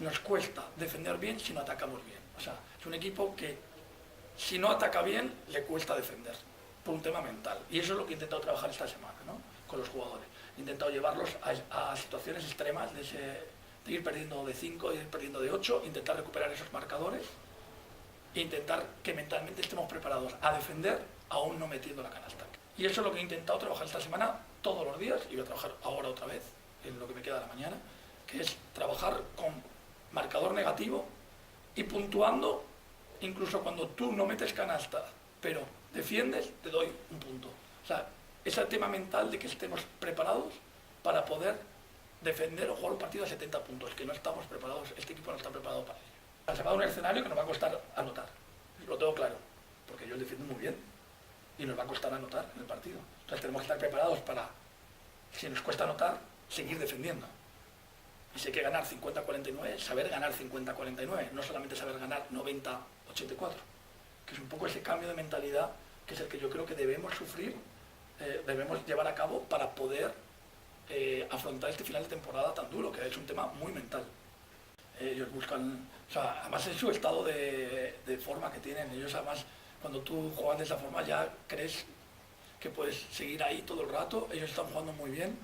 nos cuesta defender bien si no atacamos bien. O sea, es un equipo que si no ataca bien le cuesta defender, por un tema mental. Y eso es lo que he intentado trabajar esta semana, ¿no? Con los jugadores. He intentado llevarlos a situaciones extremas de ir perdiendo de 5, de ir perdiendo de 8, intentar recuperar esos marcadores e intentar que mentalmente estemos preparados a defender aún no metiendo la canasta. Y eso es lo que he intentado trabajar esta semana todos los días, y voy a trabajar ahora otra vez, en lo que me queda de la mañana, que es trabajar con marcador negativo y puntuando incluso cuando tú no metes canasta, pero defiendes, te doy un punto. O sea, ese tema mental de que estemos preparados para poder defender o jugar un partido a 70 puntos, que no estamos preparados, este equipo no está preparado para ello. Se va a un escenario que nos va a costar anotar, lo tengo claro, porque yo defiendo muy bien y nos va a costar anotar en el partido. Entonces tenemos que estar preparados para, si nos cuesta anotar, seguir defendiendo. Y si hay que ganar 50-49, saber ganar 50-49, no solamente saber ganar 90-84, que es un poco ese cambio de mentalidad que es el que yo creo que debemos sufrir, debemos llevar a cabo para poder afrontar este final de temporada tan duro, que es un tema muy mental. Ellos buscan, o sea, además es su estado de forma que tienen, ellos además cuando tú juegas de esa forma ya crees que puedes seguir ahí todo el rato, ellos están jugando muy bien,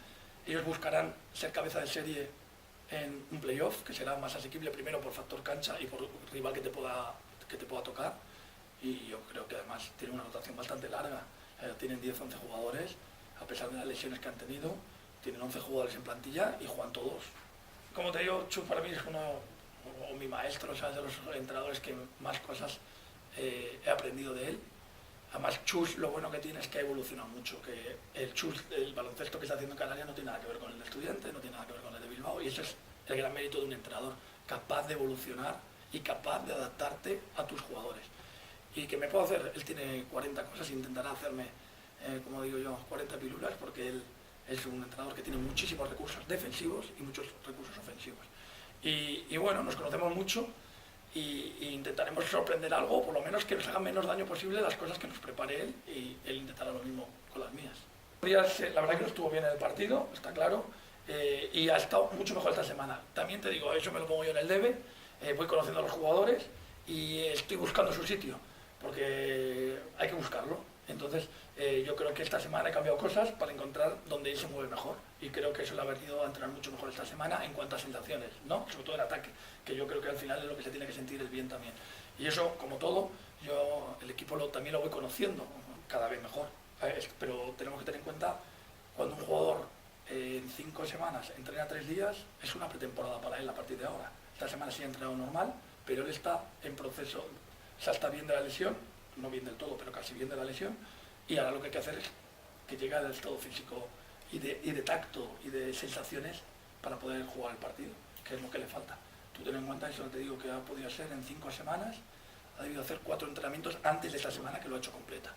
ellos buscarán ser cabeza de serie en un playoff, que será más asequible primero por factor cancha y por rival que te pueda tocar, y yo creo que además tiene una rotación bastante larga, tienen 10-11 jugadores, a pesar de las lesiones que han tenido, tienen 11 jugadores en plantilla y juegan todos. Como te digo, Chus para mí es o mi maestro, o sea, es de los entrenadores que más cosas he aprendido de él. Además, Chus lo bueno que tiene es que ha evolucionado mucho, que el baloncesto que está haciendo en Canarias no tiene nada que ver con el de Estudiantes, no tiene nada que ver con el de Bilbao, y eso es el gran mérito de un entrenador, capaz de evolucionar y capaz de adaptarte a tus jugadores. ¿Y qué me puedo hacer? Él tiene 40 cosas e intentará hacerme, como digo yo, 40 pilulas, porque él es un entrenador que tiene muchísimos recursos defensivos y muchos recursos ofensivos. Y bueno, nos conocemos mucho y intentaremos sorprender algo, por lo menos que nos hagan menos daño posible las cosas que nos prepare él, y él intentará lo mismo con las mías. La verdad que no estuvo bien en el partido, está claro, y ha estado mucho mejor esta semana. También te digo, eso me lo pongo yo en el debe, voy conociendo a los jugadores y estoy buscando su sitio, porque hay que buscarlo. Entonces, yo creo que esta semana he cambiado cosas para encontrar dónde él se mueve mejor, y creo que eso le ha venido a entrenar mucho mejor esta semana en cuanto a sensaciones, ¿no? Sobre todo en ataque, que yo creo que al final es lo que se tiene que sentir el bien también. Y eso, como todo, el equipo también lo voy conociendo cada vez mejor, pero tenemos que tener en cuenta cuando un jugador en 5 semanas entrena 3 días, es una pretemporada para él a partir de ahora. Esta semana sí ha entrenado normal, pero él está en proceso, o sea, está bien de la lesión, no bien del todo, pero casi bien de la lesión, y ahora lo que hay que hacer es que llegue al estado físico y de tacto y de sensaciones para poder jugar el partido, que es lo que le falta. Tú ten en cuenta eso, te digo que ha podido ser en 5 semanas, ha debido hacer 4 entrenamientos antes de esta semana, que lo ha hecho completa.